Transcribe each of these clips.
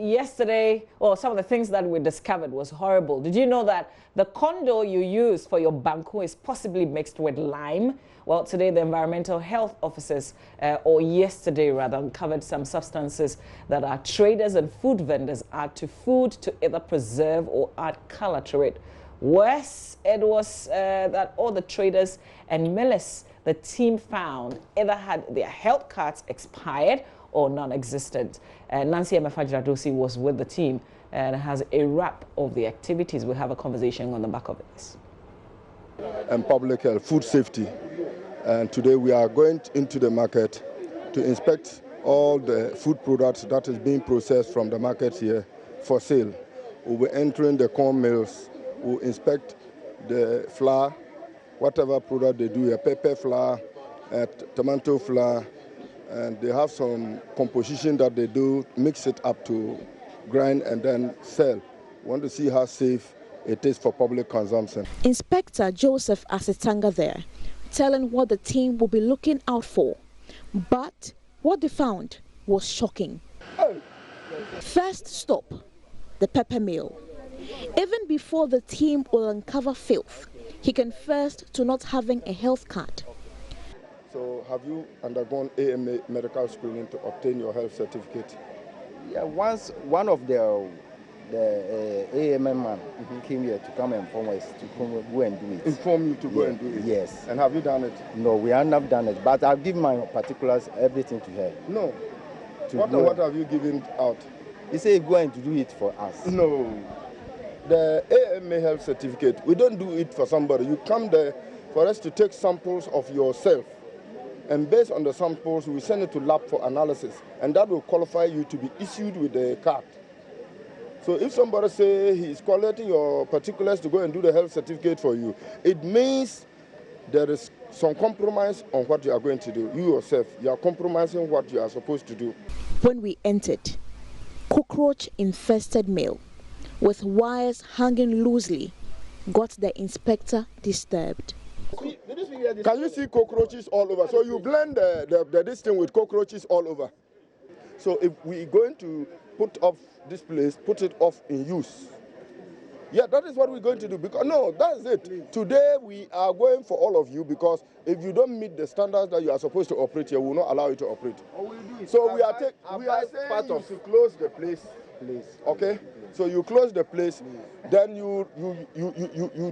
yesterday, well, some of the things that we discovered was horrible. Did you know that the condo you use for your banku is possibly mixed with lime? Well, today the environmental health officers, or yesterday rather, uncovered some substances that our traders and food vendors add to food to either preserve or add color to it. Worse, it was that all the traders and millers the team found either had their health cards expired or non-existent. Nancy Emefajiradosi was with the team and has a wrap of the activities. We'll have a conversation on the back of this. And public health, food safety. And today we are going into the market to inspect all the food products that is being processed from the market here for sale. We'll be entering the corn mills. We'll inspect the flour, whatever product they do, a pepper flour, tomato flour, and they have some composition that they do, mix it up to grind and then sell. We want to see how safe it is for public consumption. Inspector Joseph Asitanga there, telling what the team will be looking out for. But what they found was shocking. First stop, the pepper mill. Even before the team will uncover filth, he confessed to not having a health card. So have you undergone AMA medical screening to obtain your health certificate? Yeah, once one of the AMA man came here to come and inform us to go and do it. Inform you to go and do it? Yes. And have you done it? No, we have not done it, but I've given my particulars, everything to her. No. What have you given out? He said he's going to do it for us. No. The AMA health certificate, we don't do it for somebody. You come there for us to take samples of yourself. And based on the samples, we send it to lab for analysis. And that will qualify you to be issued with the card. So if somebody say he's collecting your particulars to go and do the health certificate for you, it means there is some compromise on what you are going to do. You yourself, you are compromising what you are supposed to do. When we entered, cockroach-infested mill with wires hanging loosely got the inspector disturbed. Can you see cockroaches all over? So you blend this thing with cockroaches all over. So if we're going to put off this place, put it off in use. Yeah, that is what we're going to do. Because no, that's it. Today we are going for all of you, because if you don't meet the standards that you are supposed to operate here, we will not allow you to operate. So we are saying to close the place, please. Okay? So you close the place, then you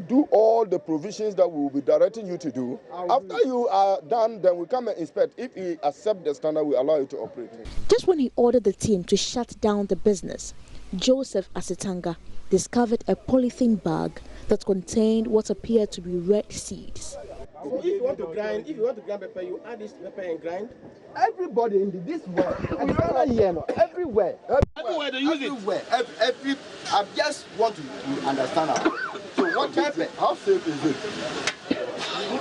do all the provisions that we will be directing you to do. After you are done, then we come and inspect. If we accept the standard, we allow you to operate. Just when he ordered the team to shut down the business, Joseph Asitanga discovered a polythene bag that contained what appeared to be red seeds. So if you want to grind pepper, you add this pepper and grind. Everybody in this world, everywhere. Everywhere they use it. I just want to understand how. So what pepper? How safe is it?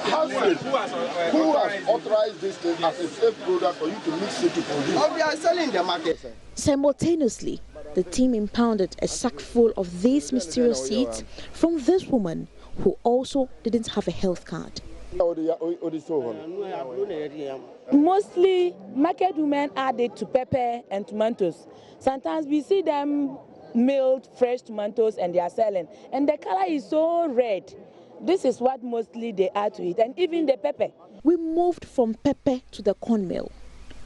How safe? Who has authorized this thing as a safe product for you to mix it to produce? Oh, we are selling in the market. Simultaneously, the team impounded a sack full of these mysterious seeds from this woman who also didn't have a health card. Mostly market women add it to pepper and tomatoes. Sometimes we see them milled fresh tomatoes and they are selling, and the color is so red. This is what mostly they add to it, and even the pepper. We moved from pepper to the corn mill,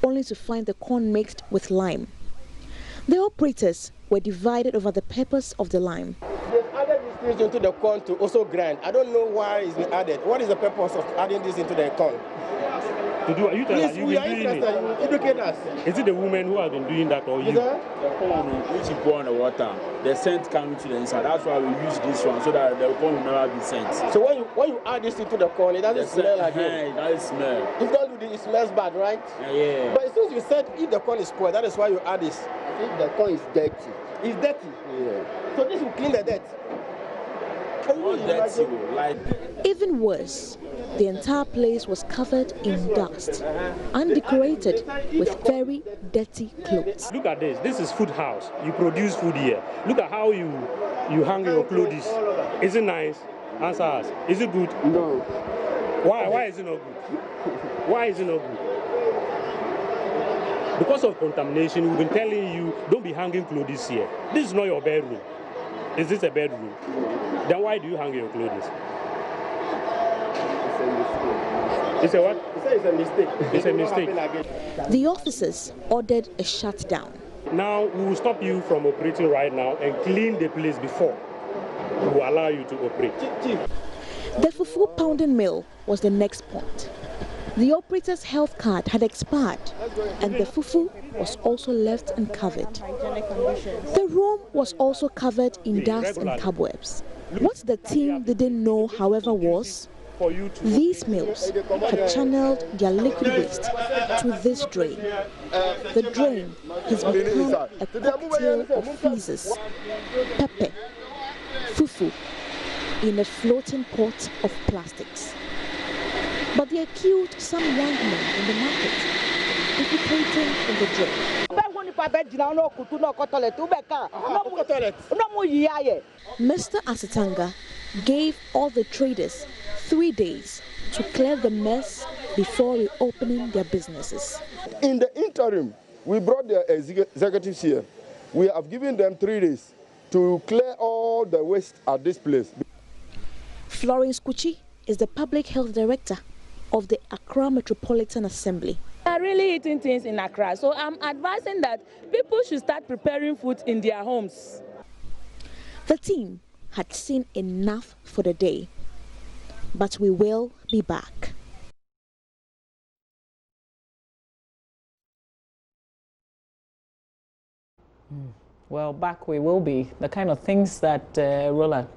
only to find the corn mixed with lime. The operators were divided over the purpose of the lime. They've added these things into the corn to also grind. I don't know why it's been added. What is the purpose of adding this into the corn? To do, you Please, we are interested. You educate us. Is it the woman who has been doing that, or you? The corn which you pour on the water, the scent comes to the inside. That's why we use this one, so that the corn will never be sent. So when you add this into the corn, it doesn't smell like it. It doesn't smell. If you don't do this, it smells bad, right? Yeah. But since you said if the corn is spoiled, that is why you add this. If the corn is dirty. It's dirty. Yeah. So this will clean the dirt. Even worse, the entire place was covered in dust and decorated with very dirty clothes. Look at this. This is food house. You produce food here. Look at how you hang your clothes. Is it nice? Answer us. Is it good? No. Why is it not good? Why is it not good? Because of contamination, we've been telling you, don't be hanging clothes here. This is not your bedroom. Is this a bedroom? Then why do you hang your clothes? It's a what? It's a mistake. It's a mistake. The officers ordered a shutdown. Now, we will stop you from operating right now and clean the place before we will allow you to operate. The fufu pounding mill was the next point. The operator's health card had expired and the fufu was also left uncovered. The room was also covered in dust and cobwebs. What the team didn't know, however, was these mills had channeled their liquid waste to this drain. The drain has become a cocktail of feces, pepper, fufu in a floating pot of plastics. But they accused some young men in the market defecating in the drain. Mr. Asitanga gave all the traders 3 days to clear the mess before reopening their businesses. In the interim, we brought the executives here. We have given them 3 days to clear all the waste at this place. Florence Kuchi is the public health director of the Accra Metropolitan Assembly. They are really eating things in Accra, so I'm advising that people should start preparing food in their homes. The team had seen enough for the day, but we will be back. Well, back we will be. The kind of things that Roland,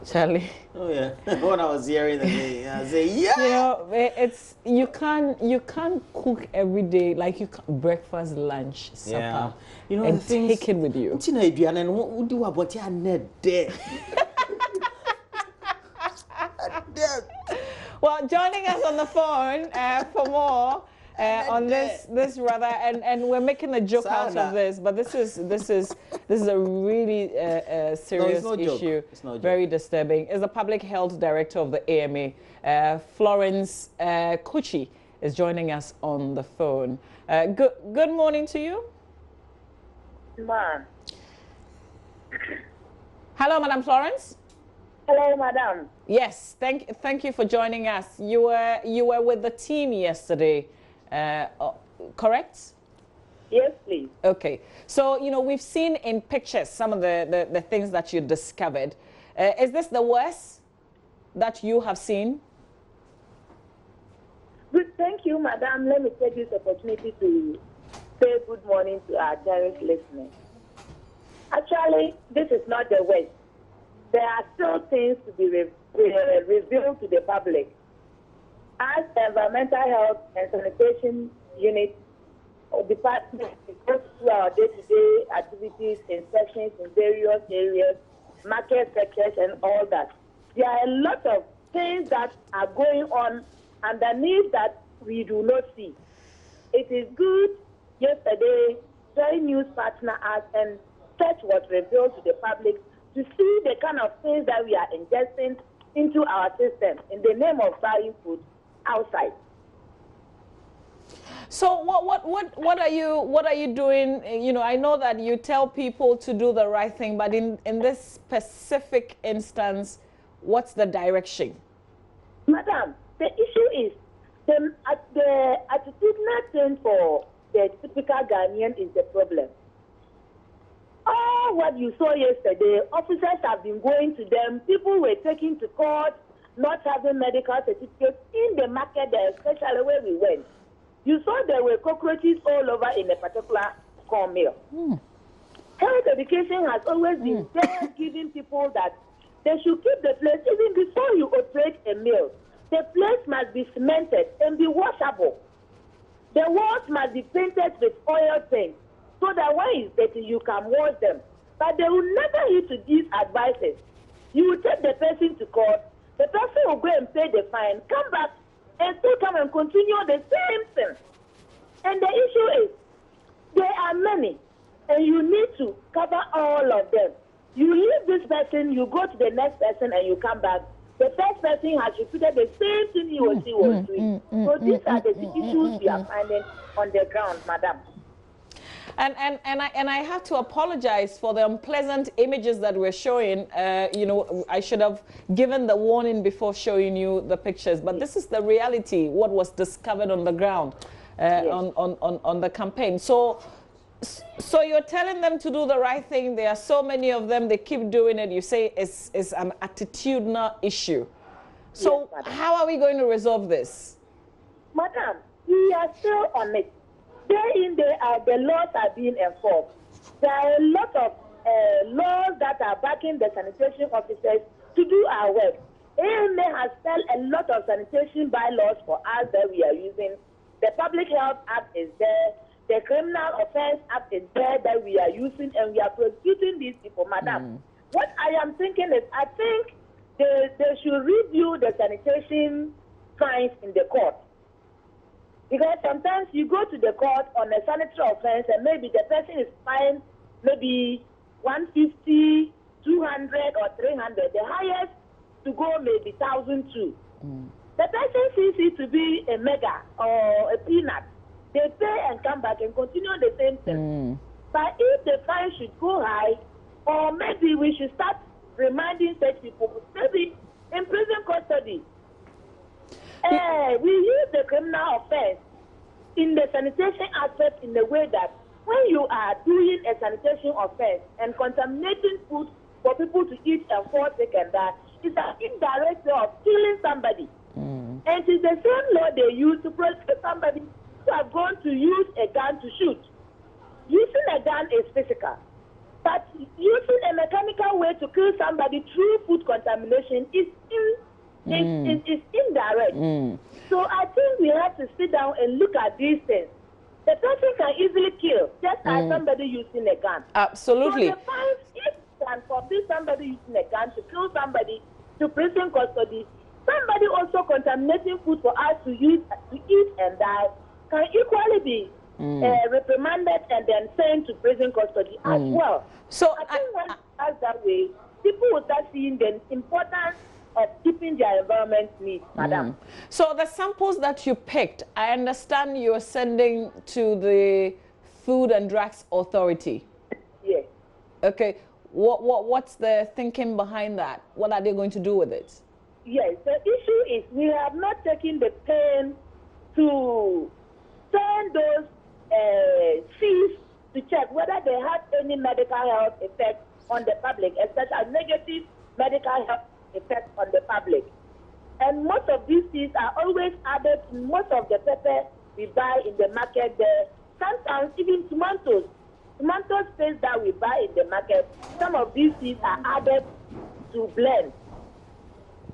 Charlie. Oh yeah, when I was hearing the day, I say yeah. You know, it's you can't cook every day like you can breakfast, lunch, supper. Yeah. You know, and take it with you. Well, joining us on the phone for more on this rather, and we're making a joke out of this, but this is a really serious issue, very disturbing. Is the public health director of the AMA, Florence Kuchi, is joining us on the phone. Good morning to you. Ma'am. Hello, Madam Florence. Hello, Madam. Yes, thank you for joining us. You were with the team yesterday, correct? Yes, please. Okay. So, you know, we've seen in pictures some of the things that you discovered. Is this the worst that you have seen? Good. Thank you, Madam. Let me take this opportunity to say good morning to our dearest listeners. Actually, this is not the worst. There are still things to be revealed to the public. As the Environmental Health and Sanitation Unit or Department goes through our day-to-day activities, inspections in various areas, market sectors and all that, there are a lot of things that are going on underneath that we do not see. It is good yesterday, Joy News partner us and such was revealed to the public to see the kind of things that we are ingesting into our system in the name of buying food outside. So what are you doing? You know, I know that you tell people to do the right thing, but in this specific instance, what's the direction? Madam, the issue is the attitudinal thing for the typical Ghanaian is the problem. Oh, what you saw yesterday, officers have been going to them, people were taken to court, not having medical certificates in the market there, especially where we went. You saw there were cockroaches all over in a particular corn mill. Health education has always been there, giving people that they should keep the place, even before you operate a mill. The place must be cemented and be washable. The walls must be painted with oil paint, so that when it's dirty, you can wash them. But they will never heed to these advices. You will take the person to court, the person will go and pay the fine, come back, and still come and continue the same thing. And the issue is, there are many, and you need to cover all of them. You leave this person, you go to the next person, and you come back. The first person has repeated the same thing he or she was doing. So these are the issues we are finding on the ground, Madam. And I have to apologize for the unpleasant images that we're showing. You know, I should have given the warning before showing you the pictures, but this is the reality, what was discovered on the ground on the campaign. So you're telling them to do the right thing. There are so many of them, they keep doing it. You say it's an attitudinal issue. So how are we going to resolve this? Madam, we are still on it. Day in, day out, the laws are being enforced. There are a lot of laws that are backing the sanitation officers to do our work. AMA has spelled a lot of sanitation bylaws for us that we are using. The Public Health Act is there. The Criminal Offence Act is there that we are using, and we are prosecuting these people, madam. What I am thinking is, I think they should review the sanitation fines in the court. Because sometimes you go to the court on a sanitary offense and maybe the person is fined maybe 150, 200 or 300. The highest to go may be 1,002. The person sees it to be a mega or a peanut. They pay and come back and continue the same thing. But if the fine should go high, or maybe we should start reminding such people, maybe in prison custody. We use the criminal offense in the sanitation aspect in the way that when you are doing a sanitation offense and contaminating food for people to eat and fall sick and die, it's an indirect way of killing somebody. And it's the same law they use to prosecute somebody who are going to use a gun to shoot. Using a gun is physical. But using a mechanical way to kill somebody through food contamination is indirect. So I think we have to sit down and look at these things. The person can easily kill just as somebody using a gun. Absolutely. So the fines, if you can forbid somebody using a gun to kill somebody to prison custody, somebody also contaminating food for us to use to eat and die can equally be reprimanded and then sent to prison custody as well. So I think when it's that way, people will start seeing the importance of keeping their environment neat, madam. So the samples that you picked, I understand you're sending to the Food and Drugs Authority. Yes. Okay. What's the thinking behind that? What are they going to do with it? Yes, the issue is we have not taken the pain to send those seeds to check whether they have any medical health effect on the public, especially negative medical health effect on the public. And most of these seeds are always added to most of the pepper we buy in the market there. Sometimes even tomatoes. Tomato paste that we buy in the market, some of these seeds are added to blend.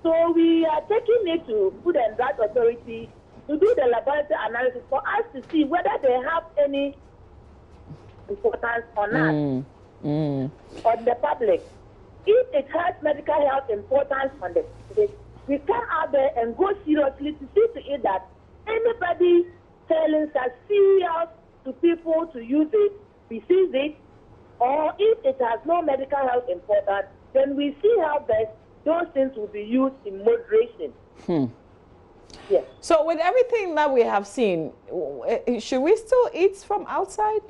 So we are taking it to Food and Drug Authority to do the laboratory analysis for us to see whether they have any importance or not on the public. If it has medical health importance on the public, we come out there and go seriously to see to it that anybody telling us serious to people to use it, we seize it, or if it has no medical health importance, then we see how best those things will be used in moderation. Yes. So with everything that we have seen, should we still eat from outside?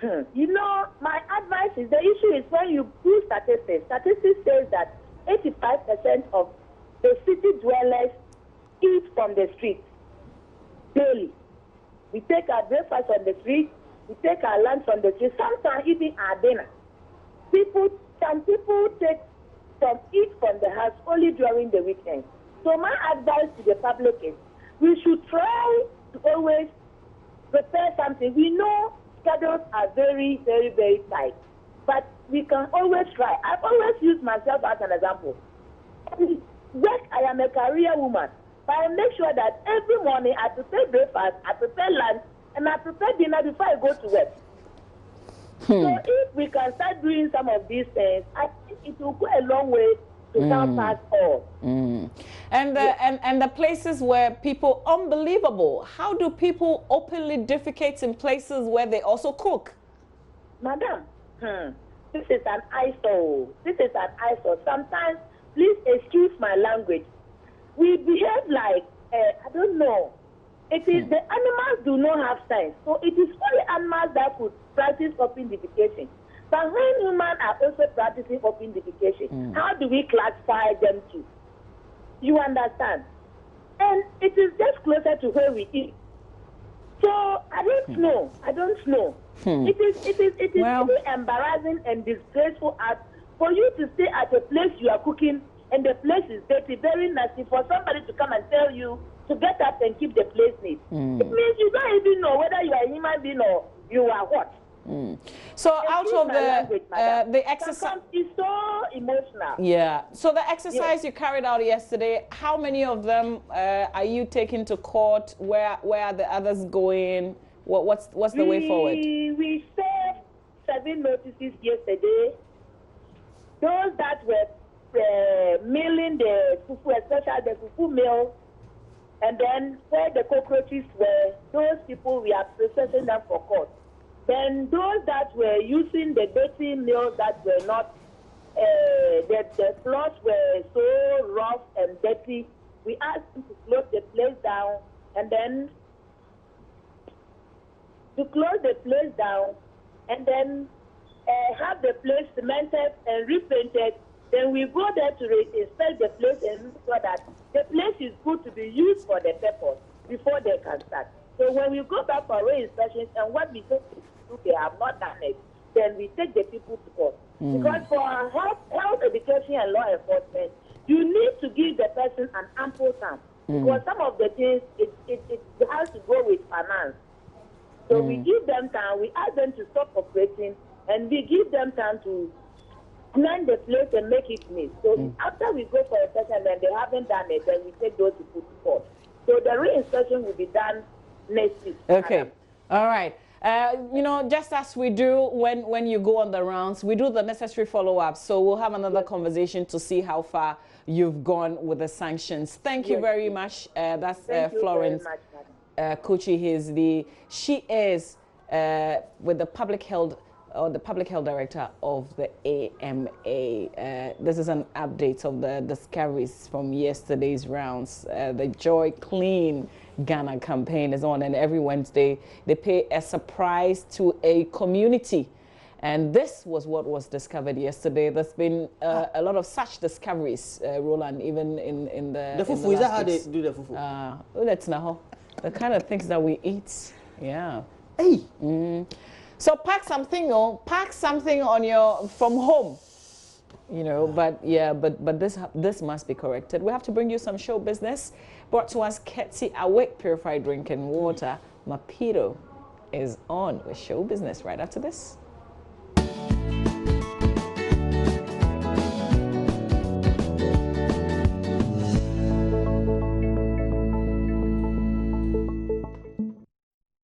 You know, my advice is the issue is when you do statistics. Statistics says that 85% of the city dwellers eat from the street daily. We take our breakfast on the street, we take our lunch on the street, sometimes even our dinner. Some people eat from the house only during the weekend. So my advice to the public is we should try to always prepare something. We know schedules are very, very, very tight, but we can always try. I've always used myself as an example. I am a career woman, but I make sure that every morning I prepare breakfast, I prepare lunch, and I prepare dinner before I go to work. So if we can start doing some of these things, I think it will go a long way to help us all. And the places where people, unbelievable, how do people openly defecate in places where they also cook? Madam, this is an eyesore. This is an eyesore. Sometimes, please excuse my language. We behave like, I don't know, It is the animals do not have sense. So it is only animals that could practice open defecation. But when humans are also practicing open defecation, how do we classify them to? You understand? And it is just closer to where we eat. So I don't know. I don't know. It is Well, really embarrassing and disgraceful for you to stay at a place you are cooking and the place is dirty, very nasty, for somebody to come and tell you to get up and keep the place neat. It means you don't even know whether you are a human being or you are what. So out of the exercise, is so emotional. Yeah. So the exercise you carried out yesterday, how many of them are you taking to court? Where are the others going? What's the way forward? We served 7 notices yesterday. Those that were milling the fufu, especially the fufu mill, and then where the cockroaches were, those people we are processing them for court. Then those that were using the dirty mills that were not, the floors were so rough and dirty, we asked them to close the place down, and then have the place cemented and repainted. Then we go there to inspect the place and make sure that the place is good to be used for the purpose before they can start. So when we go back for re-inspections and what we think they have not done it, then we take the people to court. Because for health education and law enforcement, you need to give the person an ample time. Because some of the things, it has to go with finance. So we give them time, we ask them to stop operating, and we give them time to clean the place and make it neat. So after we go for a session and they haven't done it, then we take those people to court. So the re-inspection will be done next week. Okay. All right. You know, just as we do when you go on the rounds, we do the necessary follow-up. So we'll have another conversation to see how far you've gone with the sanctions. Thank you very much. That's Florence Kuchi. She is with the public health director of the AMA. This is an update of the discoveries from yesterday's rounds. The JoyCleanGhana campaign is on, and every Wednesday they pay a surprise to a community. And this was what was discovered yesterday. There's been a lot of such discoveries, Roland, even in the... The fufu, is that how they do the fufu? That's now the kind of things that we eat. Yeah. Hey! So pack something on from home, you know. But yeah, but this must be corrected. We have to bring you some show business. Brought to us Ketsi Awake Purified Drinking Water. Mapito is on with show business right after this.